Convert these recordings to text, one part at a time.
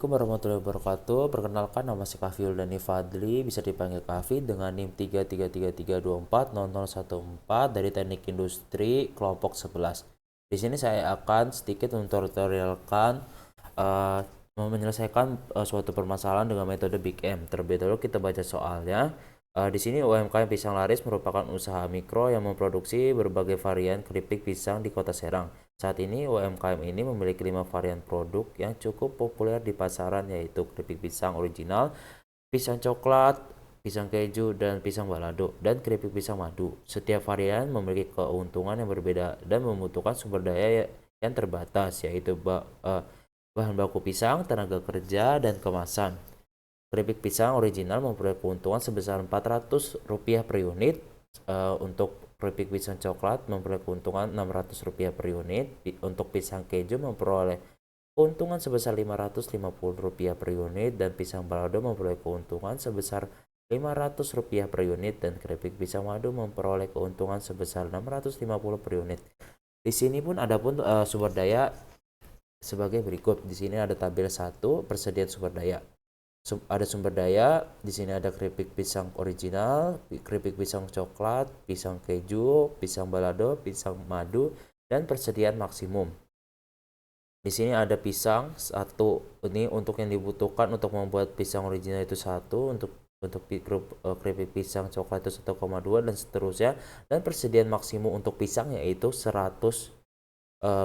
Assalamualaikum warahmatullahi wabarakatuh. Perkenalkan, nama saya Kafiul Dani Fadli, bisa dipanggil Kafi dengan NIM 333340014 dari Teknik Industri kelompok 11. Di sini saya akan sedikit mentutorialkan uh, menyelesaikan suatu permasalahan dengan metode Big M. Terlebih dahulu kita baca soalnya. Di sini UMKM Pisang Laris merupakan usaha mikro yang memproduksi berbagai varian keripik pisang di Kota Serang. Saat ini UMKM ini memiliki 5 varian produk yang cukup populer di pasaran, yaitu keripik pisang original, pisang coklat, pisang keju, dan pisang balado, dan keripik pisang madu. Setiap varian memiliki keuntungan yang berbeda dan membutuhkan sumber daya yang terbatas, yaitu bahan baku pisang, tenaga kerja, dan kemasan. Keripik pisang original memperoleh keuntungan sebesar Rp400 per unit. Untuk keripik pisang coklat memperoleh keuntungan Rp600 per unit. Untuk pisang keju memperoleh keuntungan sebesar Rp550 per unit, dan pisang balado memperoleh keuntungan sebesar Rp500 per unit, dan keripik pisang madu memperoleh keuntungan sebesar Rp650 per unit. Di sini pun ada pun sumber daya sebagai berikut. Di sini ada tabel 1, persediaan sumber daya. Ada sumber daya di sini, ada keripik pisang original, keripik pisang coklat, pisang keju, pisang balado, pisang madu, dan persediaan maksimum. Di sini ada pisang satu, ini untuk yang dibutuhkan untuk membuat pisang original itu satu, untuk keripik pisang coklat itu 1,2 dan seterusnya, dan persediaan maksimum untuk pisang yaitu 100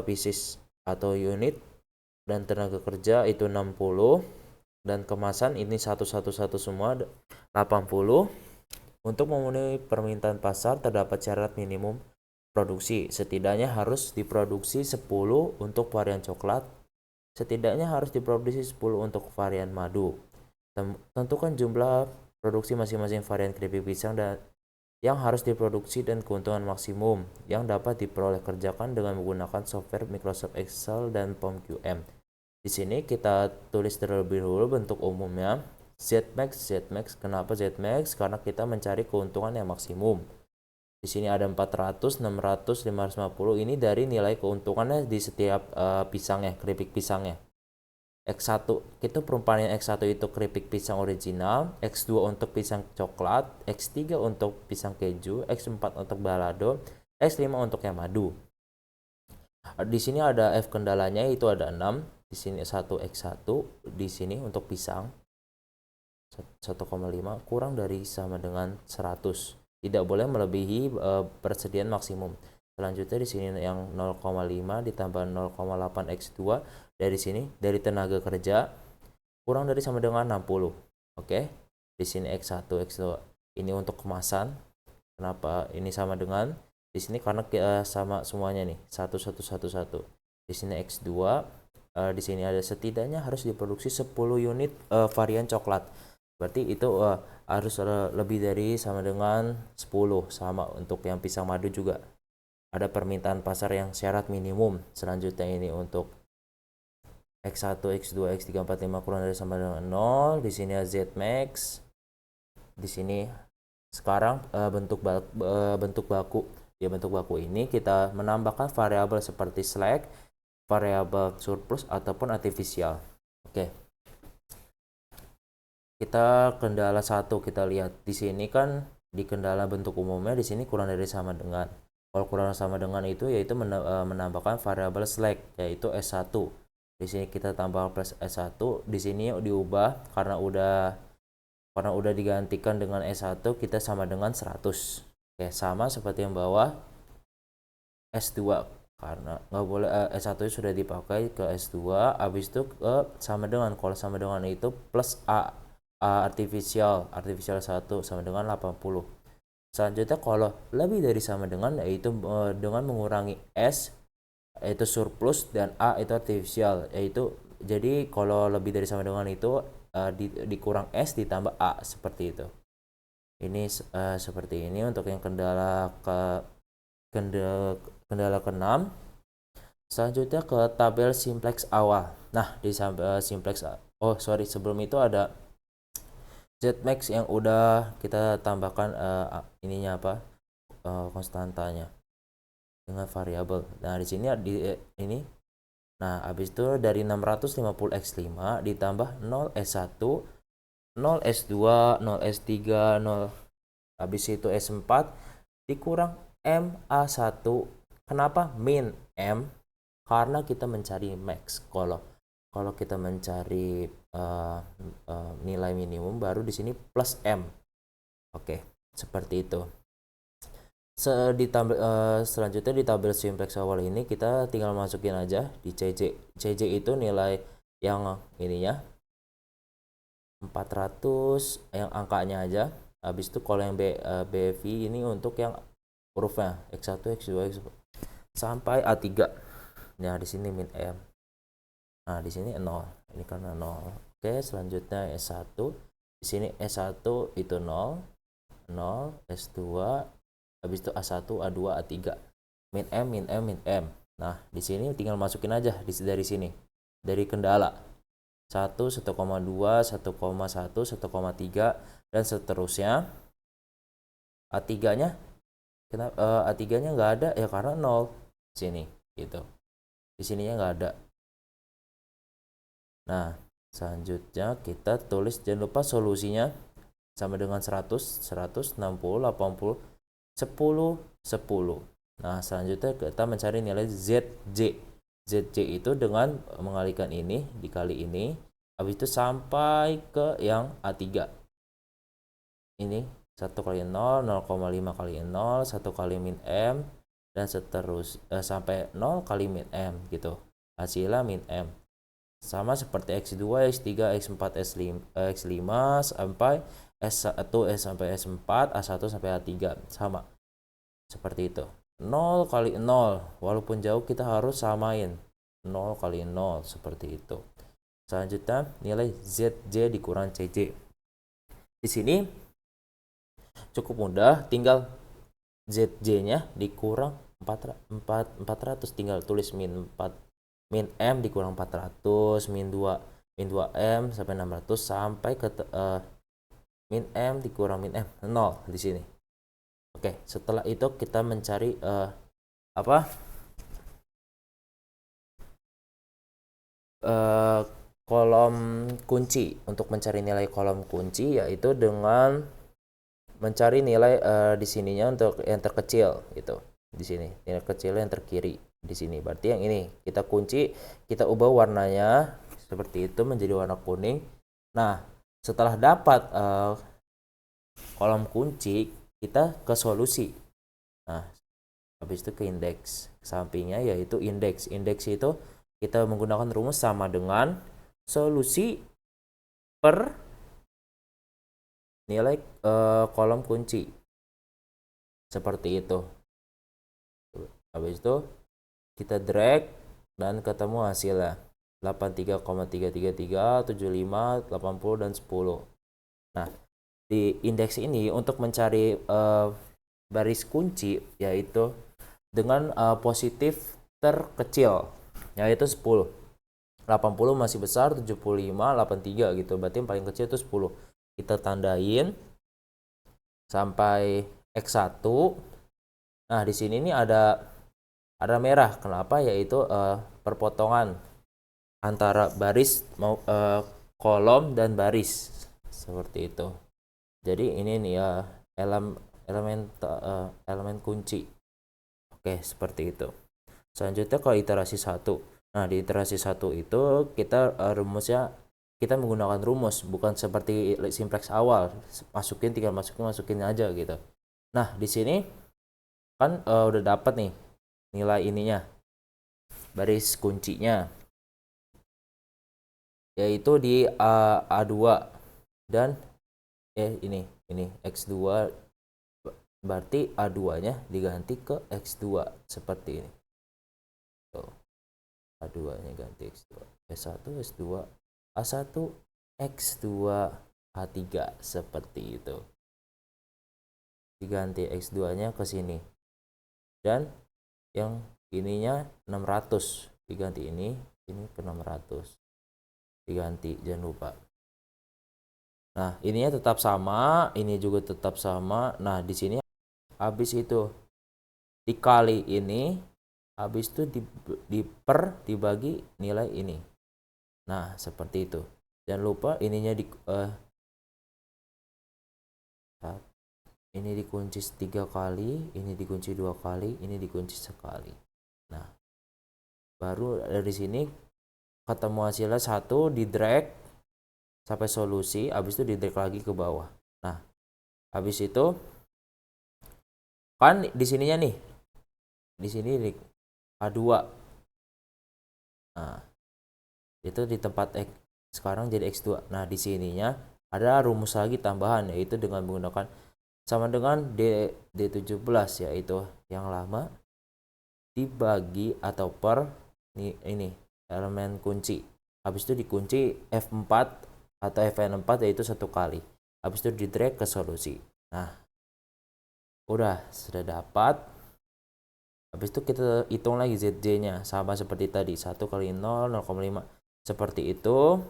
pieces atau unit, dan tenaga kerja itu 60, dan kemasan ini satu semua 80. Untuk memenuhi permintaan pasar terdapat syarat minimum produksi. Setidaknya harus diproduksi 10 untuk varian coklat, setidaknya harus diproduksi 10 untuk varian madu. Tentukan jumlah produksi masing-masing varian keripik pisang dan yang harus diproduksi dan keuntungan maksimum yang dapat diperoleh kerjakan dengan menggunakan software Microsoft Excel dan POM-QM. Di sini kita tulis terlebih dahulu bentuk umumnya Zmax. Kenapa Zmax? Karena kita mencari keuntungan yang maksimum. Di sini ada 400, 600, 550. Ini dari nilai keuntungannya di setiap pisangnya, keripik pisangnya. X1 itu perumpamaan X1 itu keripik pisang original, X2 untuk pisang coklat, X3 untuk pisang keju, X4 untuk balado, X5 untuk yang madu. Di sini ada F kendalanya, itu ada 6. Di sini 1x1, di sini untuk pisang 1,5 kurang dari sama dengan 100. Tidak boleh melebihi persediaan maksimum. Selanjutnya di sini yang 0,5 ditambah 0,8 x2, dari sini dari tenaga kerja kurang dari sama dengan 60. Oke. Di sini x1, x2 ini untuk kemasan. Kenapa ini sama dengan di sini? Karena sama semuanya nih, 1 di sini X2. Di sini ada setidaknya harus diproduksi 10 unit varian coklat, berarti itu harus lebih dari sama dengan 10. Sama untuk yang pisang madu juga ada permintaan pasar yang syarat minimum. Selanjutnya ini untuk X1, X2, X3, 4, 5 kurang dari sama dengan 0. Di sini ada Zmax. Di sini sekarang bentuk baku. Di bentuk baku ini kita menambahkan variabel seperti slack, variabel surplus ataupun artifisial. Oke. Kita kendala 1, kita lihat di sini kan di kendala bentuk umumnya di sini kurang dari sama dengan. Kalau kurang sama dengan itu yaitu menambahkan variabel slack yaitu S1. Di sini kita tambah plus S1, di sini diubah karena udah digantikan dengan S1, kita sama dengan 100. Oke, sama seperti yang bawah S2, karena nggak boleh S1 sudah dipakai ke S2, habis itu sama dengan, kalau sama dengan itu plus A artifisial 1 sama dengan 80. Selanjutnya kalau lebih dari sama dengan yaitu dengan mengurangi S yaitu surplus, dan A itu artifisial, yaitu jadi kalau lebih dari sama dengan itu dikurang S ditambah A, seperti itu. Ini seperti ini untuk yang kendala ke-6. Selanjutnya ke tabel simplex awal. Nah, di simplex sebelum itu ada Zmax yang udah kita tambahkan ininya apa? Konstantanya dengan variabel. Nah, di sini ini Nah, habis itu dari 650x5 ditambah 0S1, 0S2, 0S3, 0, habis itu S4 dikurang MA1. Kenapa min M? Karena kita mencari max. Kalau kita mencari nilai minimum, baru di sini plus M. Oke, seperti itu. Selanjutnya di tabel simplex awal ini kita tinggal masukin aja di CJ. CJ itu nilai yang ininya 400, yang angkanya aja. Habis itu kalau yang BV ini untuk yang hurufnya X1, X2, X sampai A3. Nah, di sini min M. Nah, di sini 0. Ini karena 0. Oke, selanjutnya S1. Di sini S1 itu 0, 0, S2, habis itu A1, A2, A3. Min M, min M, min M. Nah, di sini tinggal masukin aja dari sini. Dari kendala. 1, 1,2, 1,1, 1,3 dan seterusnya. A3-nya A3-nya nggak ada ya karena 0 sini gitu. Di sininya nggak ada. Nah, selanjutnya kita tulis, jangan lupa solusinya sama dengan 100, 100, 60, 80, 10, 10. Nah, selanjutnya kita mencari nilai ZJ. ZJ itu dengan mengalihkan ini dikali ini, habis itu sampai ke yang A3. Ini 1 kali 0, 0,5 kali 0, 1 kali min M, dan sampai 0 kali min M gitu. Hasilnya min M. Sama seperti X2, X3, X4, X5 sampai S1, sampai S4, A1 sampai A3 sama. Seperti itu. 0 kali 0, walaupun jauh kita harus samain. 0 kali 0 seperti itu. Selanjutnya nilai ZJ dikurang CJ. Di sini cukup mudah, tinggal ZJ-nya dikurang 400, tinggal tulis min 4, min M dikurang 400, min 2 M sampai 600 sampai ke min M dikurang min M 0 di sini. Oke, setelah itu kita mencari kolom kunci. Untuk mencari nilai kolom kunci yaitu dengan mencari nilai di sininya untuk yang terkecil gitu. Di sini nilai kecil yang terkiri di sini. Berarti yang ini kita kunci, kita ubah warnanya seperti itu menjadi warna kuning. Nah, setelah dapat kolom kunci, kita ke solusi. Nah, habis itu ke indeks. Sampingnya yaitu indeks. Indeks itu kita menggunakan rumus sama dengan solusi per nilai kolom kunci. Seperti itu. Habis itu kita drag dan ketemu hasilnya 83,333, 75, 80 dan 10. Nah, di indeks ini untuk mencari baris kunci yaitu dengan positif terkecil yaitu 10. 80 masih besar, 75, 83 gitu. Berarti yang paling kecil itu 10. Kita tandain sampai X1. Nah, di sini ini ada merah. Kenapa? Yaitu perpotongan antara baris kolom dan baris seperti itu. Jadi ini nih ya elemen kunci. Oke, seperti itu. Selanjutnya ke iterasi 1. Nah, di iterasi 1 itu kita rumusnya kita menggunakan rumus, bukan seperti simplex awal, tinggal masukin aja gitu. Nah, di sini kan udah dapat nih nilai ininya, baris kuncinya, yaitu di A2 dan ini X2, berarti A2-nya diganti ke X2 seperti ini. Tuh. A2-nya ganti X2. S1, S2, A1, X2, A3 seperti itu. Diganti X2-nya ke sini. Dan yang ininya 600 diganti ini ke 600. Diganti, jangan lupa. Nah, ininya tetap sama, ini juga tetap sama. Nah, di sini habis itu dikali ini habis itu dibagi nilai ini. Nah, seperti itu. Jangan lupa ininya ini dikunci 3 kali, ini dikunci 2 kali, ini dikunci sekali. Nah, baru dari sini ketemu hasilnya 1, di drag sampai solusi, habis itu di drag lagi ke bawah. Nah, habis itu kan di sininya nih, di sini A2. Nah, itu di tempat X sekarang jadi X2. Nah, di sininya ada rumus lagi tambahan, yaitu dengan menggunakan sama dengan D17, yaitu yang lama dibagi atau per ini elemen kunci. Habis itu dikunci F4 atau Fn4, yaitu 1 kali. Habis itu di drag ke solusi. Nah, udah sudah dapat. Habis itu kita hitung lagi ZJ-nya sama seperti tadi, 1 kali 0, 0,5 seperti itu.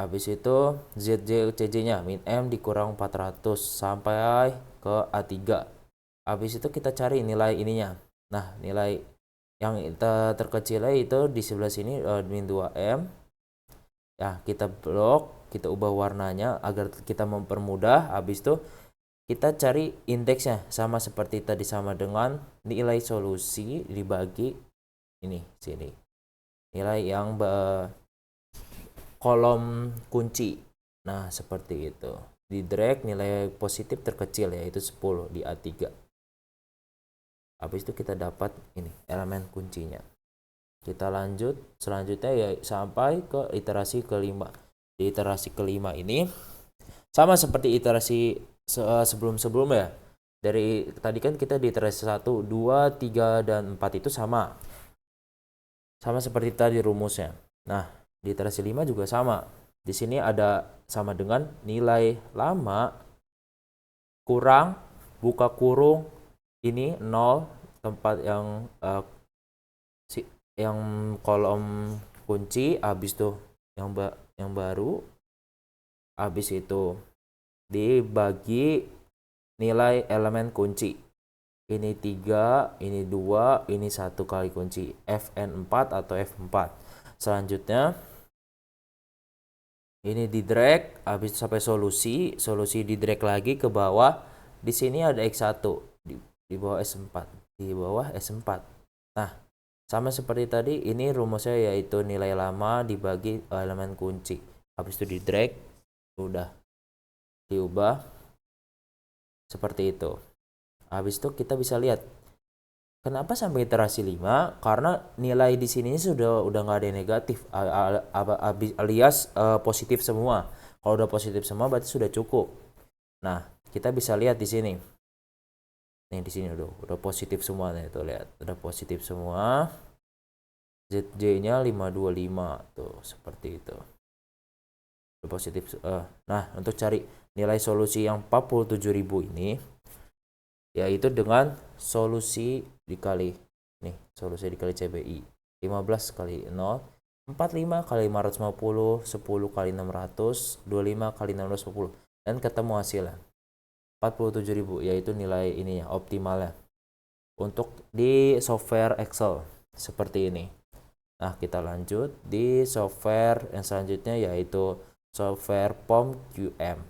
Habis itu ZJ CJ-nya min M dikurang 400 sampai ke A3. Habis itu kita cari nilai ininya. Nah, nilai yang terkecilnya itu di sebelah sini min 2M. Ya, kita blok, kita ubah warnanya agar kita mempermudah. Habis itu kita cari indeksnya sama seperti tadi, sama dengan nilai solusi dibagi ini sini. Nilai yang kolom kunci. Nah, seperti itu. Di drag nilai positif terkecil, yaitu 10 di A3. Habis itu kita dapat ini elemen kuncinya. Kita lanjut selanjutnya ya sampai ke iterasi kelima. Di iterasi kelima ini sama seperti iterasi sebelum-sebelumnya. Dari tadi kan kita di iterasi 1, 2, 3 dan 4 itu sama. Sama seperti tadi rumusnya. Nah, di iterasi 5 juga sama. Di sini ada sama dengan nilai lama kurang buka kurung ini 0, tempat yang kolom kunci, habis tuh yang baru, habis itu dibagi nilai elemen kunci. Ini 3, ini 2, ini 1 kali kunci Fn4 atau F4. Selanjutnya ini di drag habis sampai solusi di drag lagi ke bawah. Di sini ada X1 di bawah S4, di bawah S4. Nah, sama seperti tadi, ini rumusnya yaitu nilai lama dibagi elemen kunci. Habis itu di drag, udah diubah seperti itu. Habis itu kita bisa lihat kenapa sampai iterasi 5, karena nilai di sini sudah nggak ada yang negatif, alias positif semua. Kalau udah positif semua berarti sudah cukup. Nah, kita bisa lihat di sini. Nih di sini udah positif semua nih, tuh lihat, udah positif semua. ZJ-nya 525 tuh seperti itu. Udah positif. Nah, untuk cari nilai solusi yang 47.000 ini, yaitu dengan solusi dikali nih, solusi dikali CBI 15 kali 0, 45 kali 550, 10 kali 600, 25 kali 610, dan ketemu hasilnya 47.000, yaitu nilai ininya optimalnya untuk di software Excel seperti ini. Nah, kita lanjut di software yang selanjutnya, yaitu software POM QM.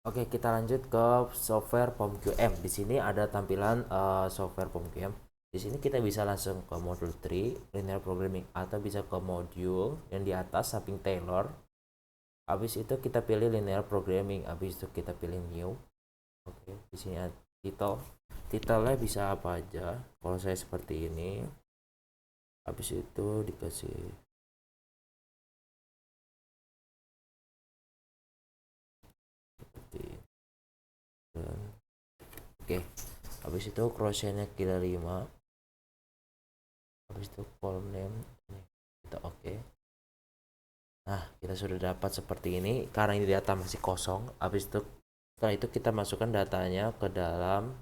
Oke, kita lanjut ke software POM QM. Di sini ada tampilan software POM QM. Di sini kita bisa langsung ke module 3 linear programming, atau bisa ke module yang di atas samping Taylor. Habis itu kita pilih linear programming, habis itu kita pilih new. Oke, di sini ada title. Titelnya bisa apa aja. Kalau saya seperti ini. Habis itu dikasih seperti oke. Habis itu crochetnya kita 5. Habis itu column name kita oke. Nah, kita sudah dapat seperti ini karena ini data masih kosong. Habis itu setelah itu kita masukkan datanya ke dalam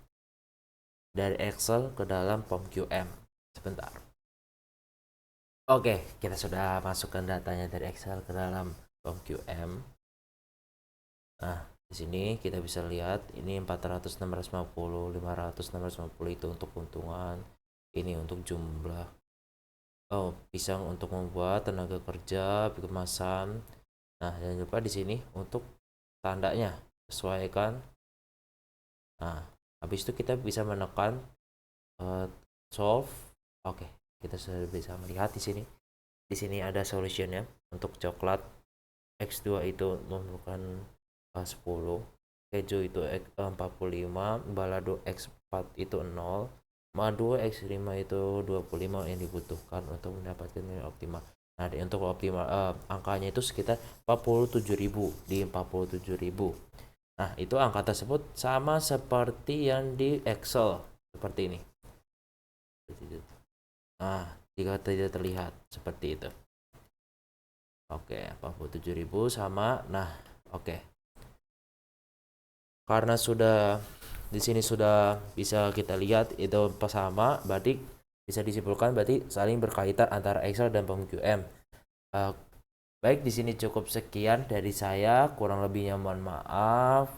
dari Excel ke dalam POM QM. Sebentar. Oke, kita sudah masukkan datanya dari Excel ke dalam POM QM. Nah, Di sini kita bisa lihat ini 400, 650, 500, 650 itu untuk keuntungan. Ini untuk jumlah pisang untuk membuat tenaga kerja, kemasan. Nah, jangan lupa di sini untuk tandanya sesuaikan. Nah, habis itu kita bisa menekan solve. Oke, kita sudah bisa melihat di sini. Di sini ada solutionnya untuk coklat X2 itu memerlukan 10, keju itu 45, balado X4 itu 0, madu X5 itu 25 yang dibutuhkan untuk mendapatkan nilai optimal. Nah, untuk optimal angkanya itu sekitar 47.000 di 47.000. Nah, itu angka tersebut sama seperti yang di Excel seperti ini. Nah, jika tidak terlihat seperti itu. Oke, 47.000 sama. Nah, oke. Karena sudah di sini sudah bisa kita lihat itu sama, berarti bisa disimpulkan berarti saling berkaitan antara Excel dan PMQM. Uh, Baik, di sini cukup sekian dari saya, kurang lebihnya mohon maaf.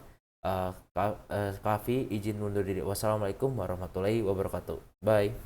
Kavi izin mundur diri. Wassalamualaikum warahmatullahi wabarakatuh. Bye.